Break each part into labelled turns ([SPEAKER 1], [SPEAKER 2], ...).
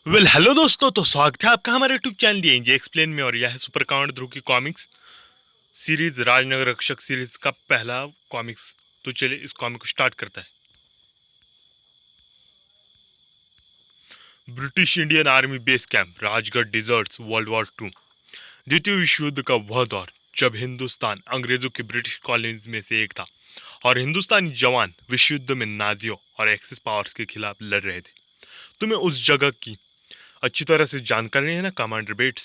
[SPEAKER 1] Hello दोस्तों, तो स्वागत है आपका हमारे यूट्यूब चैनल ये एक्सप्लेन में। और यह है सुपर काउंट ध्रुव की कॉमिक्स सीरीज राजनगर रक्षक सीरीज का पहला कॉमिक्स। तो चलिए इस कॉमिक को स्टार्ट करता है। British Indian army base camp, Rajgarh deserts, world war 2। द्वितीय विश्व युद्ध का वह दौर जब हिंदुस्तान अंग्रेजों की ब्रिटिश कॉलोनीज में से एक था और हिंदुस्तानी जवान विश्व युद्ध में नाजियों और एक्सिस पावर्स के खिलाफ लड़ रहे थे। तुम्हें उस जगह की अच्छी तरह से जानकारी है ना कमांडर बेट्स?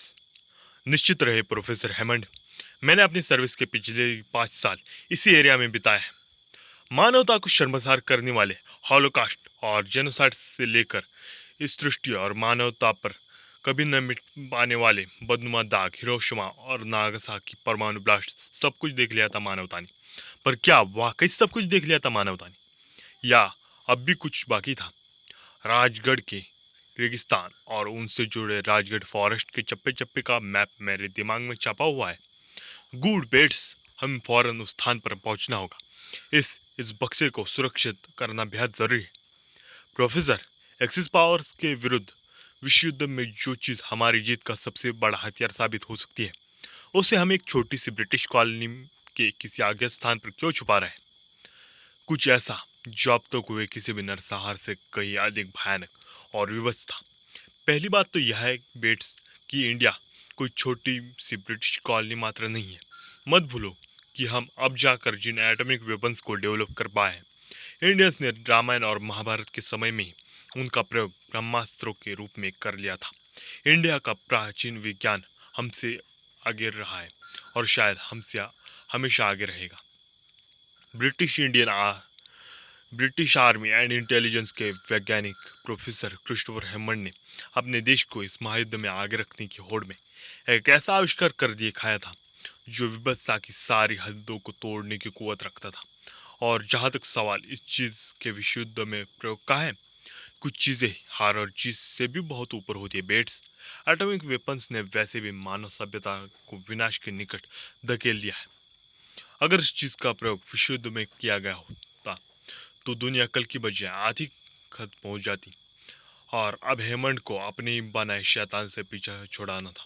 [SPEAKER 1] निश्चित रहे प्रोफेसर हेमंड, मैंने अपनी सर्विस के पिछले 5 साल इसी एरिया में बिताया है। मानवता को शर्मसार करने वाले हॉलोकास्ट और जेनोसाइड से लेकर इस सृष्टि और मानवता पर कभी न मिट पाने वाले बदनुमा दाग, हिरोशिमा और नागासाकी परमाणु ब्लास्ट, सब कुछ देख लिया था मानवता ने। पर क्या वाकई सब कुछ देख लिया था मानवता ने, या अब भी कुछ बाकी था? राजगढ़ के रेगिस्तान और उनसे जुड़े राजगढ़ फॉरेस्ट के चप्पे चप्पे का मैप मेरे दिमाग में छपा हुआ है। गुड बेट्स, हम फौरन उस स्थान पर पहुंचना होगा। इस बक्से को सुरक्षित करना बेहद जरूरी है। प्रोफेसर, एक्सिस पावर्स के विरुद्ध विश्व युद्ध में जो चीज हमारी जीत का सबसे बड़ा हथियार साबित हो सकती है, उसे हम एक छोटी सी ब्रिटिश कॉलोनी के किसी आगे स्थान पर क्यों छुपा रहे हैं? कुछ ऐसा जो अब तक हुए किसी भी नरसंहार से कहीं अधिक भयानक और विवश था। पहली बात तो यह है बेट्स कि इंडिया कोई छोटी सी ब्रिटिश कॉलोनी मात्र नहीं है। मत भूलो कि हम अब जाकर जिन एटॉमिक वेपन्स को डेवलप कर पाए हैं, इंडियंस ने रामायण और महाभारत के समय में ही उनका प्रयोग ब्रह्मास्त्रों के रूप में कर लिया था। इंडिया का प्राचीन विज्ञान हमसे आगे रहा है और शायद हमसे हमेशा आगे रहेगा। British Indian British army and intelligence के वैज्ञानिक प्रोफेसर क्रिस्टोफर हेमंड ने अपने देश को इस महायुद्ध में आगे रखने की होड़ में एक ऐसा आविष्कार कर दिखाया था जो विभत्सा की सारी हदों को तोड़ने की कुवत रखता था। और जहाँ तक सवाल इस चीज़ के विश्व युद्ध में प्रयोग का है, कुछ चीज़ें हार और जीत से भी बहुत ऊपर होती है बेट्स। एटॉमिक वेपन्स ने वैसे भी मानव सभ्यता को विनाश के निकट धकेल दिया है। अगर इस चीज़ का प्रयोग विश्व युद्ध में किया गया होता तो दुनिया कल की बजाय आधी खत पहुंच जाती। और अब हेमंड को अपने ही बनाए शैतान से पीछा छुड़ाना था।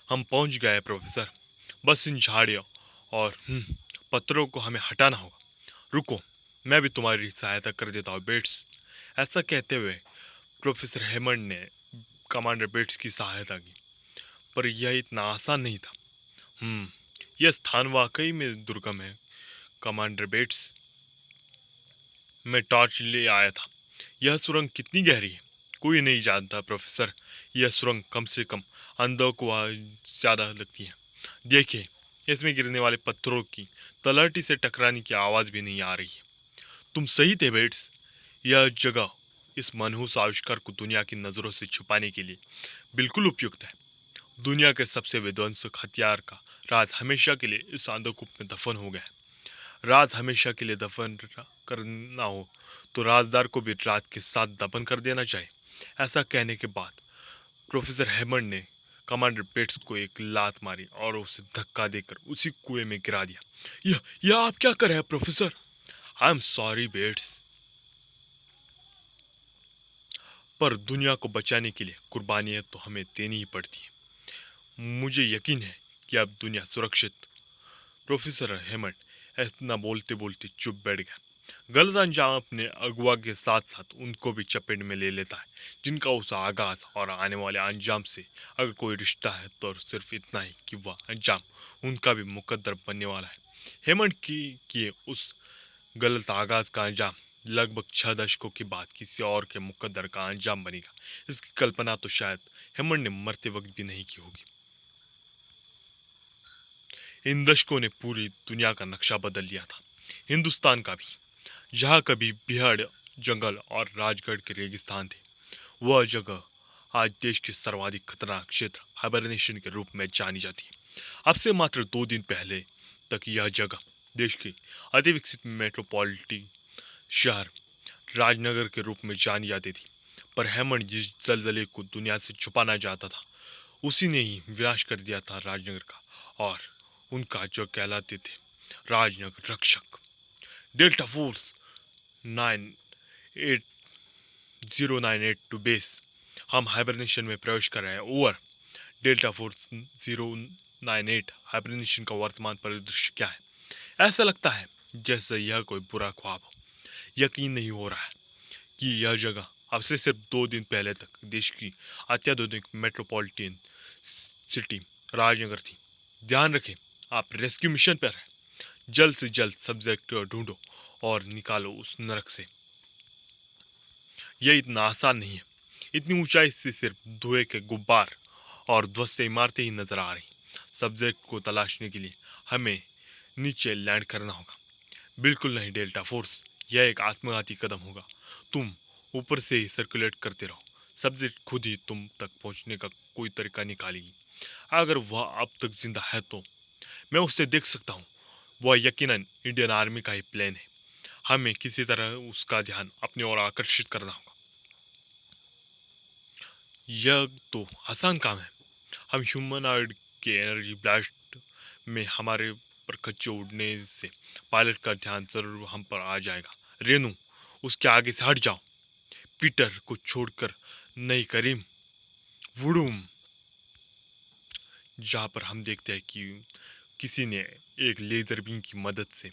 [SPEAKER 1] हम पहुंच गए प्रोफेसर, बस इन झाड़ियों और पत्थरों को हमें हटाना होगा। रुको, मैं भी तुम्हारी सहायता कर देता हूँ बेट्स। ऐसा कहते हुए प्रोफेसर हेमंड ने कमांडर बेट्स की सहायता की। पर यह इतना आसान नहीं था। यह स्थान वाकई में दुर्गम है कमांडर बेट्स। मैं टॉर्च ले आया था। यह सुरंग कितनी गहरी है कोई नहीं जानता प्रोफेसर। यह सुरंग कम से कम अंधों को ज़्यादा लगती है। देखिए, इसमें गिरने वाले पत्थरों की तलहटी से टकराने की आवाज़ भी नहीं आ रही है। तुम सही थे बेट्स, यह जगह इस मनहूस आविष्कार को दुनिया की नज़रों से छुपाने के लिए बिल्कुल उपयुक्त है। दुनिया के सबसे विध्वंसक हथियार का राज हमेशा के लिए इस अंधकूप में दफन हो गया है। राज हमेशा के लिए दफन करना हो तो राजदार को भी राज के साथ दफन कर देना चाहिए। ऐसा कहने के बाद प्रोफेसर हेमंड ने कमांडर बेट्स को एक लात मारी और उसे धक्का देकर उसी कुएं में गिरा दिया। यह आप क्या कर रहे हैं professor? I am sorry Betts, पर दुनिया को बचाने के लिए कुर्बानियां तो हमें देनी ही पड़ती है। मुझे यकीन है कि अब दुनिया सुरक्षित। प्रोफेसर हेमंड इतना बोलते बोलते चुप बैठ गया। गलत अंजाम अपने अगुआ के साथ साथ उनको भी चपेट में ले लेता है जिनका उस आगाज और आने वाले अंजाम से अगर कोई रिश्ता है तो सिर्फ इतना ही कि वह अंजाम उनका भी मुकद्दर बनने वाला है। हेमंत की किए उस गलत आगाज का अंजाम लगभग 6 दशकों के बाद किसी और के मुकद्दर का अंजाम बनेगा। इसकी कल्पना तो शायद हेमंत ने मरते वक्त भी नहीं की होगी। इन दशकों ने पूरी दुनिया का नक्शा बदल दिया था, हिंदुस्तान का भी। जहाँ कभी बिहाड़, जंगल और राजगढ़ के रेगिस्तान थे, वह जगह आज देश के सर्वाधिक खतरनाक क्षेत्र हाइबरनेशन के रूप में जानी जाती है। अब से मात्र 2 दिन पहले तक यह जगह देश के अति विकसित मेट्रोपॉलिटन शहर राजनगर के रूप में जानी जाती थी। पर हेमंत जिस जलजले को दुनिया से छुपाना चाहता था, उसी ने ही विनाश कर दिया था राजनगर का। और उनका जो कहलाते थे राजनगर रक्षक, डेल्टा फोर्स 98 098 टू बेस। हम हाइबरनेशन में प्रवेश कर रहे हैं। ओवर। Delta force 098। हाइबरनेशन का वर्तमान परिदृश्य क्या है? ऐसा लगता है जैसे यह कोई बुरा ख्वाब हो। यकीन नहीं हो रहा है कि यह जगह अब से सिर्फ 2 दिन पहले तक देश की अत्याधुनिक मेट्रोपॉलिटन सिटी राजनगर थी। ध्यान रखें, आप रेस्क्यू मिशन पर हैं। जल्द से जल्द सब्जेक्ट ढूंढो और निकालो उस नरक से। यह इतना आसान नहीं है। इतनी ऊंचाई से सिर्फ धुएं के गुब्बार और ध्वस्त इमारतें ही नजर आ रही। सब्जेक्ट को तलाशने के लिए हमें नीचे लैंड करना होगा। बिल्कुल नहीं डेल्टा फोर्स, यह एक आत्मघाती कदम होगा। तुम ऊपर से ही सर्कुलेट करते रहो। सब्जेक्ट खुद ही तुम तक पहुंचने का कोई तरीका निकालेगी। अगर वह अब तक जिंदा है तो मैं उसे देख सकता हूँ। वह यकीनन इंडियन आर्मी का ही प्लेन है। हमें किसी तरह उसका ध्यान अपनी ओर आकर्षित करना होगा। यह तो आसान काम है। हम ह्यूमनॉइड के एनर्जी ब्लास्ट में हमारे पर कच्चे उड़ने से पायलट का ध्यान जरूर हम पर आ जाएगा। रेनू, उसके आगे से हट जाओ। पीटर को छोड़कर नहीं करीम। वुडूम। जहाँ पर हम देखते हैं कि किसी ने एक लेजर बीम की मदद से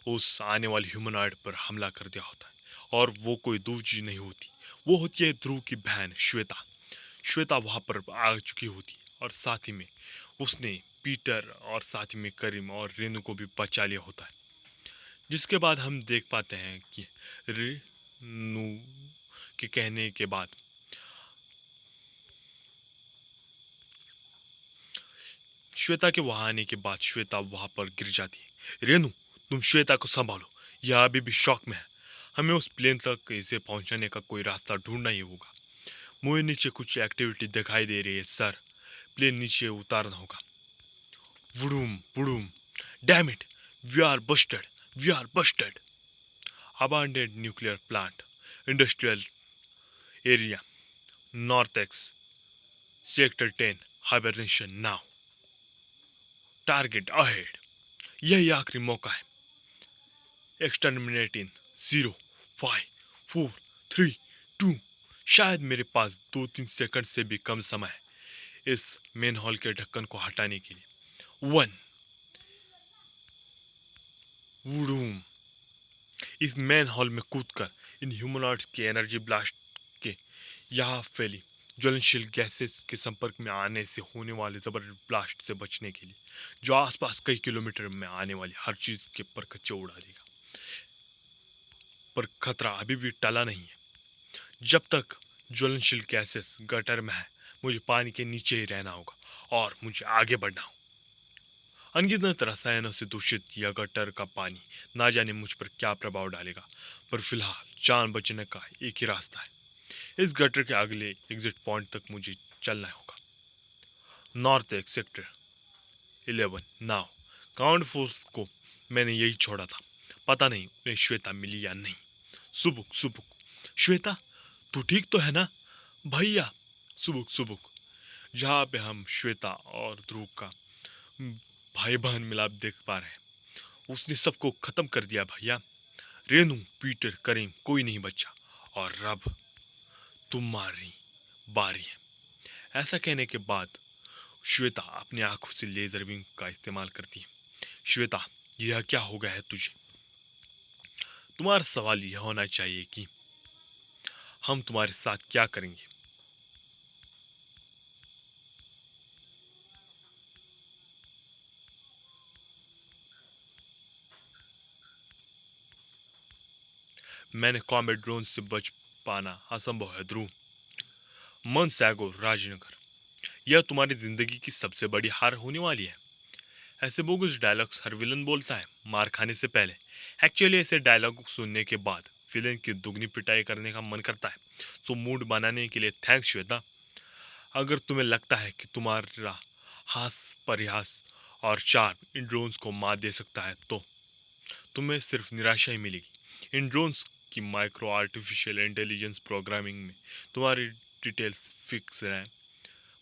[SPEAKER 1] उस आने वाले ह्यूमनॉइड पर हमला कर दिया होता है। और वो कोई दूसरी नहीं होती, वो होती है ध्रुव की बहन श्वेता। श्वेता वहाँ पर आ चुकी होती है और साथ ही में उसने पीटर और साथ ही में करीम और रेनू को भी बचा लिया होता है। जिसके बाद हम देख पाते हैं कि रेनू के कहने के बाद श्वेता के वहां आने के बाद श्वेता वहां पर गिर जाती है। रेनू, तुम श्वेता को संभालो। यह अभी भी शॉक में है। हमें उस प्लेन तक इसे पहुंचाने का कोई रास्ता ढूंढना ही होगा। मुझे नीचे कुछ एक्टिविटी दिखाई दे रही है सर। प्लेन नीचे उतारना होगा। वुडूम वुडूम। Damn it, we are busted, we are busted. Abandoned nuclear plant, industrial area, north x, sector 10, hibernation now, target ahead. यही आखिरी मौका है। Exterminate in 0, 5, 4, 3, 2। शायद मेरे पास 2-3 सेकंड से भी कम समय है इस मेन हॉल के ढक्कन को हटाने के लिए। 1। वुडूम। इस मेन हॉल में कूदकर इन ह्यूमनॉइड्स के एनर्जी ब्लास्ट के यहाँ फैली ज्वलनशील गैसेस के संपर्क में आने से होने वाले जबरदस्त ब्लास्ट से बचने के लिए, जो आसपास कई किलोमीटर में आने वाली हर चीज के पर कच्चे उड़ा देगा। पर खतरा अभी भी टला नहीं है। जब तक ज्वलनशील गैसेस गटर में है, मुझे पानी के नीचे ही रहना होगा और मुझे आगे बढ़ना होगा। अनगिनत रसायनों से दूषित यह गटर का पानी ना जाने मुझ पर क्या प्रभाव डालेगा, पर फिलहाल जान बचने का एक ही रास्ता है। इस गटर के अगले एग्जिट पॉइंट तक मुझे चलना होगा। North x sector 11 now. Count force को मैंने यही छोड़ा था। पता नहीं उन्हें श्वेता मिली या नहीं। सुबुक सुबुक। श्वेता, तू ठीक तो है ना? भैया। सुबुक सुबुक। जहाँ पे हम श्वेता और ध्रुव का भाई बहन मिलाप देख पा रहे हैं, उसने सबको खत्म कर दिया भैया। रेनू, पीटर, करीम, कोई नहीं बचा। और रब, तुम्हारी बारी है। ऐसा कहने के बाद श्वेता अपनी आंखों से लेजर बीम का इस्तेमाल करती है। श्वेता, यह क्या हो गया है तुझे? तुम्हारा सवाल यह होना चाहिए कि हम तुम्हारे साथ क्या करेंगे। मैंने कॉमेट ड्रोन से बच पाना असंभव है ध्रुव। मनसैगो राजनगर, यह तुम्हारी जिंदगी की सबसे बड़ी हार होने वाली है। ऐसे बोगस डायलॉग्स हर विलन बोलता है मार खाने से पहले। एक्चुअली ऐसे डायलॉग सुनने के बाद विलन की दुगनी पिटाई करने का मन करता है। सो मूड बनाने के लिए थैंक्स श्वेता। अगर तुम्हें लगता है कि तुम्हारा हास परिहास और चार्म इन ड्रोन्स को मार दे सकता है तो तुम्हें सिर्फ निराशा ही मिलेगी। इन ड्रोन्स की माइक्रो आर्टिफिशियल इंटेलिजेंस प्रोग्रामिंग में तुम्हारी डिटेल्स फिक्स हैं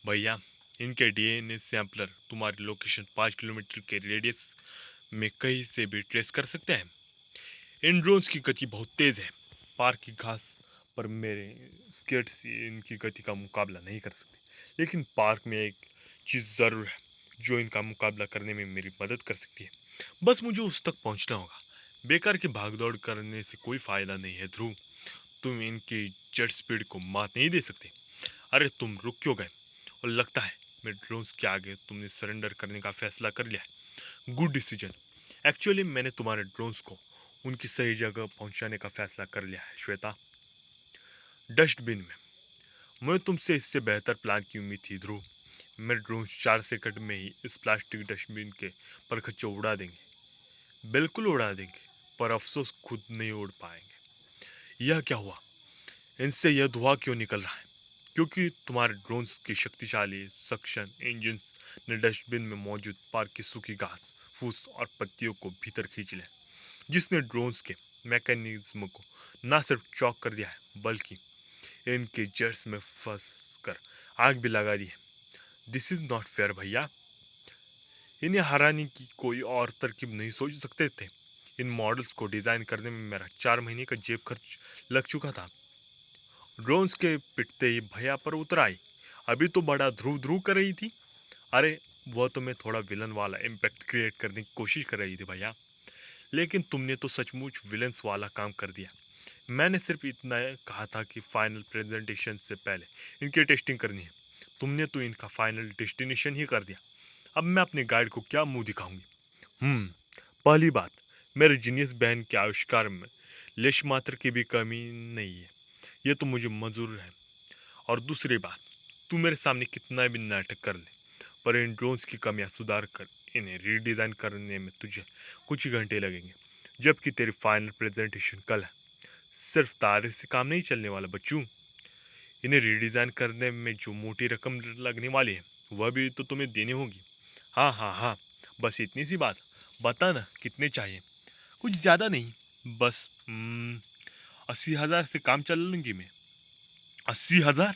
[SPEAKER 1] भैया। इनके डीएनए सैंपलर तुम्हारी लोकेशन 5 किलोमीटर के रेडियस में कहीं से भी ट्रेस कर सकते हैं। इन ड्रोन्स की गति बहुत तेज है। पार्क की घास पर मेरे स्केट्स इनकी गति का मुकाबला नहीं कर सकते। लेकिन पार्क में एक चीज़ ज़रूर है जो इनका मुकाबला करने में मेरी मदद कर सकती है। बस मुझे उस तक पहुंचना होगा। बेकार की भागदौड़ करने से कोई फायदा नहीं है ध्रुव। तुम इनकी जेट स्पीड को मात नहीं दे सकते। अरे तुम रुक क्यों गए? और लगता है मेरे ड्रोन्स के आगे तुमने सरेंडर करने का फैसला कर लिया है। Good decision. एक्चुअली मैंने तुम्हारे ड्रोन्स को उनकी सही जगह पहुंचाने का फैसला कर लिया है श्वेता। डस्टबिन में। मैं तुमसे इससे बेहतर प्लान की उम्मीद थी ध्रुव। मेरे ड्रोन्स 4 सेकंड में ही इस प्लास्टिक डस्टबिन के परखच्चे उड़ा देंगे। बिल्कुल उड़ा देंगे। पर अफसोस खुद नहीं उड़ पाएंगे। यह क्या हुआ? इनसे यह धुआं क्यों निकल रहा है? क्योंकि तुम्हारे ड्रोन्स की शक्तिशाली सक्शन इंजन्स ने डस्टबिन में मौजूद पार्क की सूखी घास, फूस और पत्तियों को भीतर खींच लिया, जिसने ड्रोन्स के मैकेनिज्म को न सिर्फ चौक कर दिया है बल्कि इनके जर्स में फंस कर आग भी लगा दी है। दिस इज नॉट फेयर भैया। इन्हें हराने की कोई और तरकीब नहीं सोच सकते थे? इन मॉडल्स को डिज़ाइन करने में मेरा 4 महीने का जेब खर्च लग चुका था। ड्रोन्स के पिटते ही भैया पर उतर आई। अभी तो बड़ा ध्रुव ध्रुव कर रही थी। अरे वह तो मैं थोड़ा विलन वाला इम्पैक्ट क्रिएट करने की कोशिश कर रही थी भैया। लेकिन तुमने तो सचमुच विलन्स वाला काम कर दिया। मैंने सिर्फ इतना कहा था कि फाइनल प्रेजेंटेशन से पहले इनकी टेस्टिंग करनी है। तुमने तो इनका फाइनल डेस्टिनेशन ही कर दिया। अब मैं अपने गाइड को क्या मुंह दिखाऊंगी? हम्म। पहली बात, मेरे जीनियस बहन के आविष्कार में लेश मात्र की भी कमी नहीं है। ये तो मुझे मंजूर है। और दूसरी बात, तू मेरे सामने कितना भी नाटक कर ले, पर इन ड्रोन्स की कमियां सुधार कर इन्हें रीडिज़ाइन करने में तुझे कुछ ही घंटे लगेंगे। जबकि तेरी फाइनल प्रेजेंटेशन कल है। सिर्फ तारीफ से काम नहीं चलने वाला बच्चू। इन्हें रीडिज़ाइन करने में जो मोटी रकम लगने वाली है वह भी तो तुम्हें देनी होगी। हाँ हाँ हाँ, बस इतनी सी बात। बता ना कितने चाहिए? कुछ ज़्यादा नहीं, बस 80,000 से काम चल लूँगी मैं। 80,000?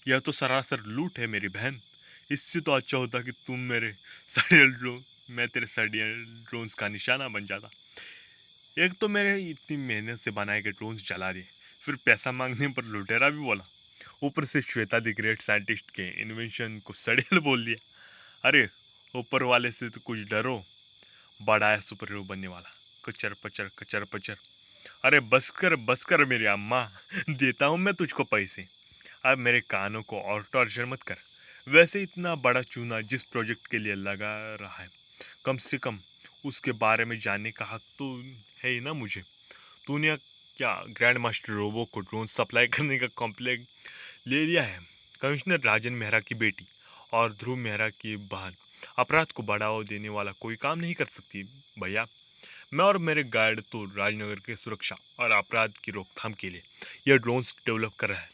[SPEAKER 1] यह तो सरासर लूट है मेरी बहन। इससे तो अच्छा होता कि तुम मेरे सड़ियल ड्रोन मैं तेरे सड़ियल ड्रोन्स का निशाना बन जाता। एक तो मेरे इतनी मेहनत से बनाए गए ड्रोन्स जला दिए, फिर पैसा मांगने पर लुटेरा भी बोला। ऊपर से श्वेता द ग्रेट साइंटिस्ट के इन्वेंशन को सड़ियल बोल दिया। अरे ऊपर वाले से तो कुछ डरो। बड़ा है सुपर हीरो बनने वाला। कचर पचर कचर पचर। अरे बस कर मेरी अम्मा। देता हूँ मैं तुझको पैसे। अब मेरे कानों को और टॉर्चर मत कर। वैसे इतना बड़ा चूना जिस प्रोजेक्ट के लिए लगा रहा है, कम से कम उसके बारे में जानने का हक तो है ही ना मुझे। तूने क्या ग्रैंड मास्टर रोबो को ड्रोन सप्लाई करने का कॉम्प्लेक्ट ले लिया है? कमिश्नर राजन मेहरा की बेटी और ध्रुव मेहरा की बहन अपराध को बढ़ावा देने वाला कोई काम नहीं कर सकती भैया। मैं और मेरे गाइड तो राजनगर की सुरक्षा और अपराध की रोकथाम के लिए यह ड्रोन्स डेवलप कर रहा है,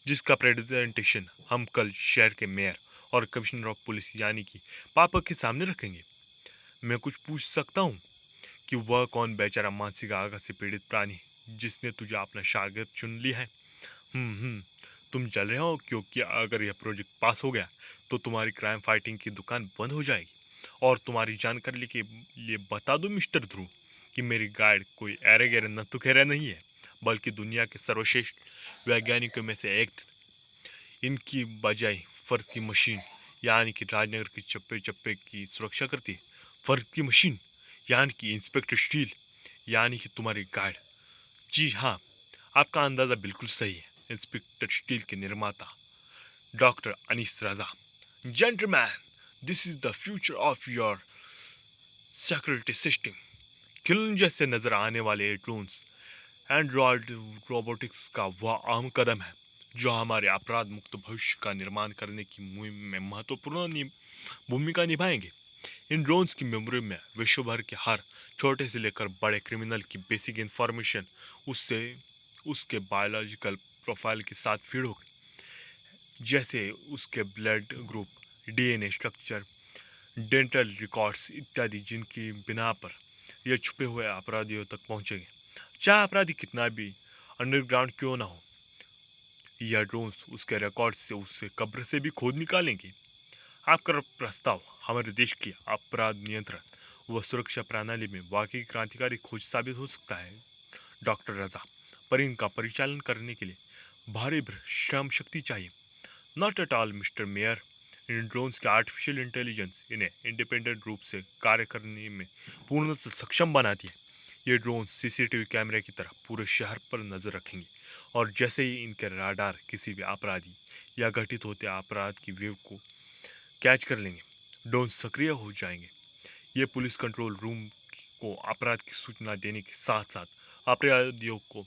[SPEAKER 1] जिसका प्रेजेंटेशन हम कल शहर के मेयर और कमिश्नर ऑफ पुलिस यानी कि पापा के सामने रखेंगे। मैं कुछ पूछ सकता हूँ कि वह कौन बेचारा मानसिक आघात से पीड़ित प्राणी है जिसने तुझे अपना शागिर्द चुन लिया है? हम्म। तुम जल रहे हो क्योंकि अगर यह प्रोजेक्ट पास हो गया तो तुम्हारी क्राइम फाइटिंग की दुकान बंद हो जाएगी। और तुम्हारी जानकारी के लिए बता दो मिस्टर ध्रुव कि मेरी गाइड कोई एरे गहरे नत्थु नहीं है, बल्कि दुनिया के सर्वश्रेष्ठ वैज्ञानिकों में से एक। इनकी बजाय फर्ज की मशीन यानी कि राजनगर के चप्पे चप्पे की सुरक्षा करती है। फर्ज की मशीन यानी कि इंस्पेक्टर स्टील यानी कि तुम्हारी गाइड। जी हाँ, आपका अंदाज़ा बिल्कुल सही है। इंस्पेक्टर स्टील के निर्माता doctor Anees Raja. Gentleman, this is the future of your security system. खिलौने जैसे नजर आने वाले ड्रोन्स एंड्रॉयड रोबोटिक्स का वह अहम कदम है जो हमारे अपराध मुक्त भविष्य का निर्माण करने की मुहिम में महत्वपूर्ण भूमिका निभाएंगे। इन ड्रोन्स की मेमोरी में विश्व भर के हर छोटे से लेकर बड़े क्रिमिनल की बेसिक इंफॉर्मेशन उससे उसके बायोलॉजिकल प्रोफाइल के साथ फीड होगी, जैसे उसके blood group, DNA structure, dental records इत्यादि, जिनकी बिना पर यह छुपे हुए अपराधियों तक पहुंचेंगे, चाहे अपराधी कितना भी अंडरग्राउंड क्यों ना हो। यह ड्रोन्स उसके रिकॉर्ड से उससे कब्र से भी खोद निकालेंगे। आपका प्रस्ताव हमारे देश की अपराध नियंत्रण व सुरक्षा प्रणाली में वाकई क्रांतिकारी खोज साबित हो सकता है डॉक्टर रजा। पर इनका परिचालन करने के लिए भारी श्रम शक्ति चाहिए। Not at all mister mayor. In drones की आर्टिफिशियल इंटेलिजेंस इन्हें इंडिपेंडेंट रूप से कार्य करने में पूर्णतः सक्षम बनाती है। ये ड्रोन सीसीटीवी कैमरे की तरह पूरे शहर पर नजर रखेंगे और जैसे ही इनके राडार किसी भी अपराधी या घटित होते अपराध की वेव को कैच कर लेंगे, ड्रोन सक्रिय हो जाएंगे। ये पुलिस कंट्रोल रूम को अपराध की सूचना देने के साथ साथ अपराधियों को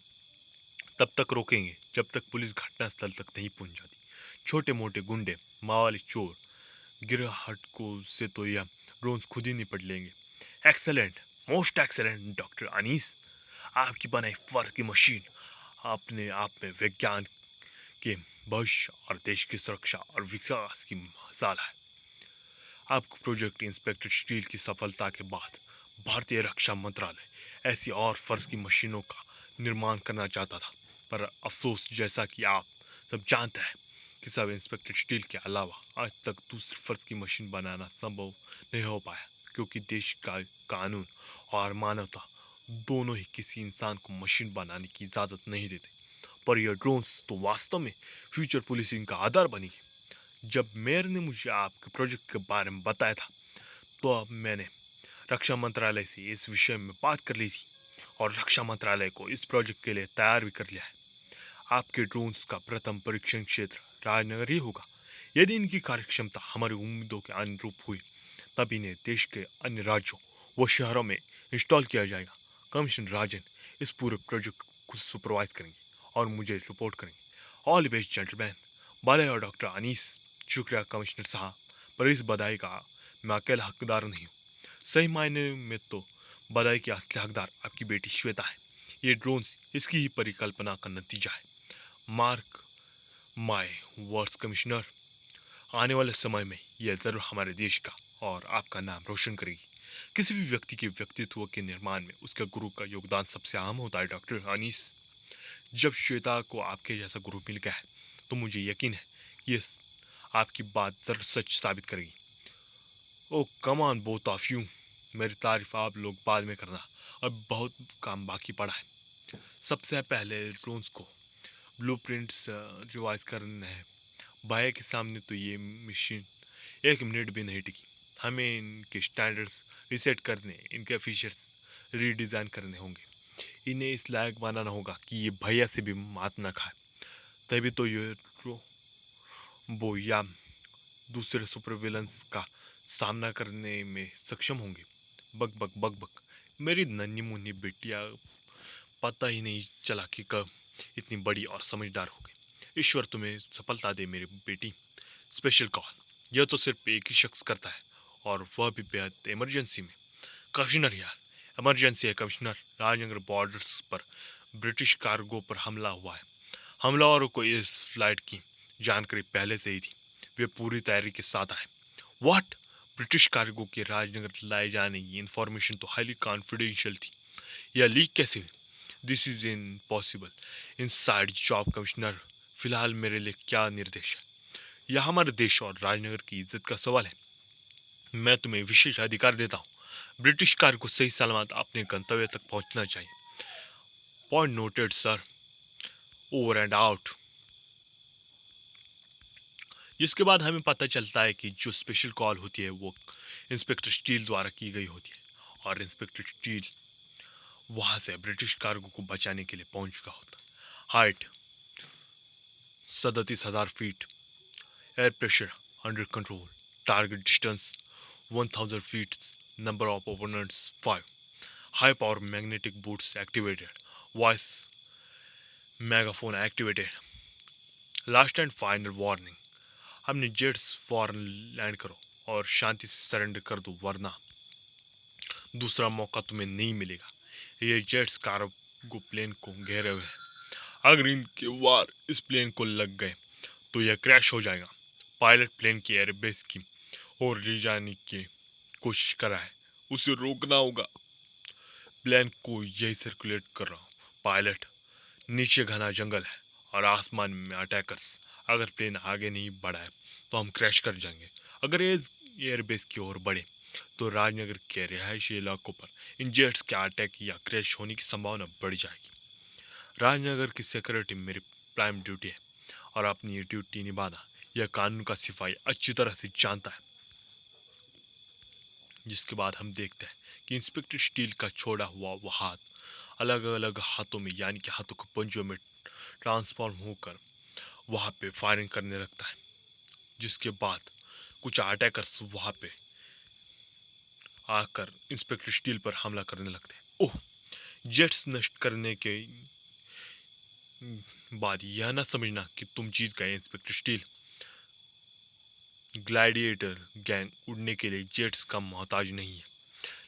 [SPEAKER 1] तब तक रोकेंगे जब तक पुलिस घटनास्थल तक नहीं पहुंच जाती। छोटे मोटे गुंडे, मावाली चोर, गिरहट को से तो यह ड्रोन्स खुद ही निपट लेंगे। Excellent, most excellent doctor Anees. आपकी बनाई फर्ज की मशीन अपने आप में विज्ञान के भविष्य और देश की सुरक्षा और विकास की मिसाल है। आपको प्रोजेक्ट इंस्पेक्टर स्टील की सफलता के बाद भारतीय रक्षा मंत्रालय ऐसी और फर्ज की मशीनों का निर्माण करना चाहता था, पर अफसोस जैसा कि आप सब जानते हैं कि सब इंस्पेक्टर स्टील के अलावा आज तक दूसरी फर्ज की मशीन बनाना संभव नहीं हो पाया, क्योंकि देश का कानून और मानवता दोनों ही किसी इंसान को मशीन बनाने की इजाज़त नहीं देते। पर यह ड्रोन्स तो वास्तव में फ्यूचर पुलिसिंग का आधार बनेगी। जब मेयर ने मुझे आपके प्रोजेक्ट के बारे में बताया था, तो अब मैंने रक्षा मंत्रालय से इस विषय में बात कर ली थी और रक्षा मंत्रालय को इस प्रोजेक्ट के लिए तैयार भी कर लिया है। आपके ड्रोन्स का प्रथम परीक्षण क्षेत्र राजनगर ही होगा। यदि इनकी कार्यक्षमता हमारी उम्मीदों के अनुरूप हुई, तब इन्हें देश के अन्य राज्यों व शहरों में इंस्टॉल किया जाएगा। कमिश्नर राजन इस पूरे प्रोजेक्ट को सुपरवाइज करेंगे और मुझे रिपोर्ट करेंगे। All the best gentleman. बाले और डॉक्टर अनीस। शुक्रिया कमिश्नर साहब, पर इस बधाई का मैं अकेला हकदार नहीं हूँ। सही मायने में तो बधाई की असली हकदार आपकी बेटी श्वेता है। ये ड्रोन्स इसकी ही परिकल्पना का नतीजा है। मार्क माय वर्ड्स कमिश्नर, आने वाले समय में यह जरूर हमारे देश का और आपका नाम रोशन करेगी। किसी भी व्यक्ति के व्यक्तित्व के निर्माण में उसके गुरु का योगदान सबसे अहम होता है डॉक्टर अनीस। जब श्वेता को आपके जैसा गुरु मिल गया है, तो मुझे यकीन है कि ये आपकी बात जरूर सच साबित करेगी। Oh come on both of you. मेरी तारीफ आप लोग बाद में करना, अब बहुत काम बाकी पड़ा है। सबसे पहले ड्रोन्स को ब्लूप्रिंट्स रिवाइज करना है। भाई के सामने तो ये मशीन 1 मिनट भी नहीं टिकी। हमें इनके स्टैंडर्ड्स रिसेट करने, इनके फीचर्स रीडिज़ाइन करने होंगे। इन्हें इस लायक बनाना होगा कि ये भैया से भी मात ना खाए। तभी तो ये वो या दूसरे सुपर विलन्स का सामना करने में सक्षम होंगे। बक बक बक बक। मेरी नन्ही मुन्नी बेटियाँ पता ही नहीं चला कि कब इतनी बड़ी और समझदार हो गई। ईश्वर तुम्हें सफलता दे मेरी बेटी। स्पेशल कॉल, यह तो सिर्फ एक ही शख्स करता है, और वह भी बेहद इमरजेंसी में। कमिश्नर यार, इमरजेंसी है कमिश्नर। राजनगर बॉर्डर्स पर ब्रिटिश कार्गो पर हमला हुआ है। हमलावरों को इस फ्लाइट की जानकारी पहले से ही थी। वे पूरी तैयारी के साथ आए। व्हाट? ब्रिटिश कार्गो के राजनगर लाए जाने की इंफॉर्मेशन तो हाईली कॉन्फिडेंशियल थी। यह लीक कैसे हुई? This is impossible. Inside job commissioner. फिलहाल मेरे लिए क्या निर्देश है? यह हमारे देश और राजनगर की इज्जत का सवाल है। मैं तुम्हें विशेष अधिकार देता हूँ। ब्रिटिश कार को सही सलामत अपने गंतव्य तक पहुंचना चाहिए। Point noted sir. Over and out. जिसके बाद हमें पता चलता है कि जो स्पेशल कॉल होती है वो इंस्पेक्टर स्टील द्वारा की गई होती है, और इंस्पेक्टर स्टील वहां से ब्रिटिश कार्गो को बचाने के लिए पहुंच चुका होता है। Height 37,000 feet. Air pressure under control. Target distance 1000 feet. Number of opponents 5. High power magnetic boots activated. Voice megaphone activated. Last and final warning. अपने जेट्स फौरन लैंड करो और शांति से सरेंडर कर दो, वरना दूसरा मौका तुम्हें नहीं मिलेगा। ये जेट्स कार्गो प्लेन को घेरे हुए हैं। अगर इनके वार इस प्लेन को लग गए तो यह क्रैश हो जाएगा। पायलट प्लेन की एयरबेस की ओर ले जाने की कोशिश कर रहा है, उसे रोकना होगा। प्लेन को यही सर्कुलेट कर रहा हूँ। पायलट, नीचे घना जंगल है और आसमान में अटैकर्स। अगर प्लेन आगे नहीं बढ़ा है तो हम क्रैश कर जाएंगे। अगर ये एयरबेस की ओर बढ़े तो राजनगर के रिहायशी इलाकों पर इन जेट्स के अटैक या क्रैश होने की संभावना बढ़ जाएगी। राजनगर की सिक्योरिटी मेरी प्राइम ड्यूटी है और अपनी ये ड्यूटी निभाना यह कानून का सिपाही अच्छी तरह से जानता है। जिसके बाद हम देखते हैं कि इंस्पेक्टर स्टील का छोड़ा हुआ वो हाथ अलग अलग हाथों में यानी कि हाथों के पंजों में ट्रांसफॉर्म होकर वहाँ पे फायरिंग करने लगता है। जिसके बाद कुछ अटैकर्स वहाँ पे आकर इंस्पेक्टर स्टील पर हमला करने लगते हैं। ओह, जेट्स नष्ट करने के बाद यह ना समझना कि तुम जीत गए इंस्पेक्टर स्टील। ग्लैडिएटर गैंग उड़ने के लिए जेट्स का मोहताज नहीं है,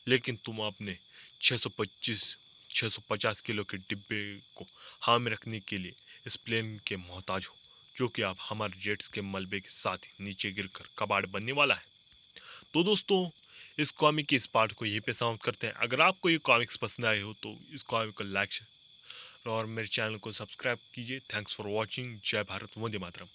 [SPEAKER 1] लेकिन तुम अपने 650 किलो के डिब्बे को हाँ में रखने के लिए इस प्लेन के मोहताज हो, जो कि अब हमारे जेट्स के मलबे के साथ ही नीचे गिरकर कबाड़ बनने वाला है। तो दोस्तों, इस कॉमिक के इस पार्ट को यहीं पे समाप्त करते हैं। अगर आपको ये कॉमिक्स पसंद आए हो तो इस कॉमिक को लाइक और मेरे चैनल को सब्सक्राइब कीजिए। Thanks for watching. जय भारत, वंदे मातरम।